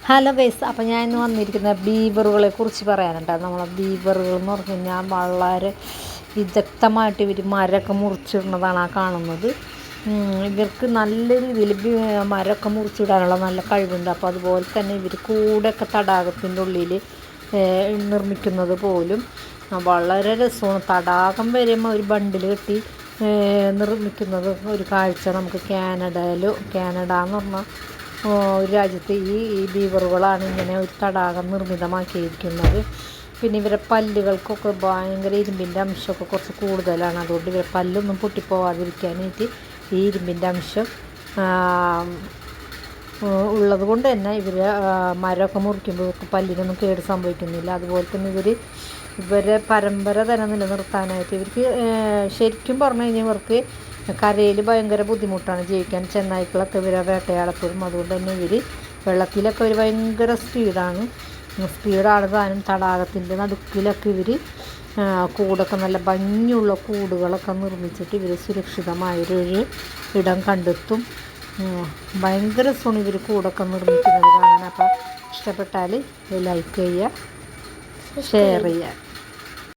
Hello guys, അപ്പോൾ ഞാൻ ഇന്ന് വന്നിരിക്കുന്ന ബീവറുകളെ കുറിച്ച് പറയാനുണ്ട്. നമ്മളെ ബീവറുകൾ എന്ന് പറഞ്ഞു കഴിഞ്ഞാൽ വളരെ വിദഗ്ധമായിട്ട് ഇവർ മരമൊക്കെ മുറിച്ചിടുന്നതാണ് ആ കാണുന്നത്. ഇവർക്ക് നല്ല രീതിയിൽ മരമൊക്കെ മുറിച്ചിടാനുള്ള നല്ല കഴിവുണ്ട്. അപ്പോൾ അതുപോലെ തന്നെ ഇവർ കൂടൊക്കെ തടാകത്തിൻ്റെ ഉള്ളിൽ നിർമ്മിക്കുന്നത് പോലും വളരെ രസമാണ്. തടാകം വരെ ഒരു ബണ്ടിൽ കെട്ടി നിർമ്മിക്കുന്നത് ഒരു കാഴ്ച നമുക്ക് കാനഡ എന്ന് പറഞ്ഞാൽ ഒരു രാജ്യത്ത് ഈ ബീവറുകളാണ് ഇങ്ങനെ ഒരു തടാകം നിർമ്മിതമാക്കിയിരിക്കുന്നത്. പിന്നെ ഇവരെ പല്ലുകൾക്കൊക്കെ ഭയങ്കര ഇരുമ്പിൻ്റെ അംശമൊക്കെ കുറച്ച് കൂടുതലാണ്. അതുകൊണ്ട് ഇവരെ പല്ലൊന്നും പൊട്ടിപ്പോവാതിരിക്കാനായിട്ട് ഈ ഇരുമ്പിൻ്റെ അംശം ഉള്ളത് കൊണ്ട് തന്നെ ഇവർ മരമൊക്കെ മുറിക്കുമ്പോൾ പല്ലിനൊന്നും കേട് സംഭവിക്കുന്നില്ല. അതുപോലെ തന്നെ ഇവരെ പരമ്പര തന്നെ നിലനിർത്താനായിട്ട് ഇവർക്ക് ശരിക്കും പറഞ്ഞു കഴിഞ്ഞാൽ ഇവർക്ക് കരയിൽ ഭയങ്കര ബുദ്ധിമുട്ടാണ് ജീവിക്കാൻ. ചെന്നായ്ക്കളൊക്കെ ഇവരെ വേട്ടയാടപ്പെടും. അതുകൊണ്ട് തന്നെ വെള്ളത്തിലൊക്കെ ഒരു ഭയങ്കര സ്പീഡാണ് താനും. തടാകത്തിൻ്റെ നടുക്കിലൊക്കെ കൂടൊക്കെ നല്ല ഭംഗിയുള്ള കൂടുകളൊക്കെ നിർമ്മിച്ചിട്ട് ഇവർ സുരക്ഷിതമായൊരു ഇടം കണ്ടെത്തും. ഭയങ്കര രസമാണ് ഇവർ കൂടൊക്കെ നിർമ്മിക്കുന്നത് കാണാൻ. അപ്പോൾ ഇഷ്ടപ്പെട്ടാൽ ലൈക്ക് ചെയ്യുക, ഷെയർ ചെയ്യുക.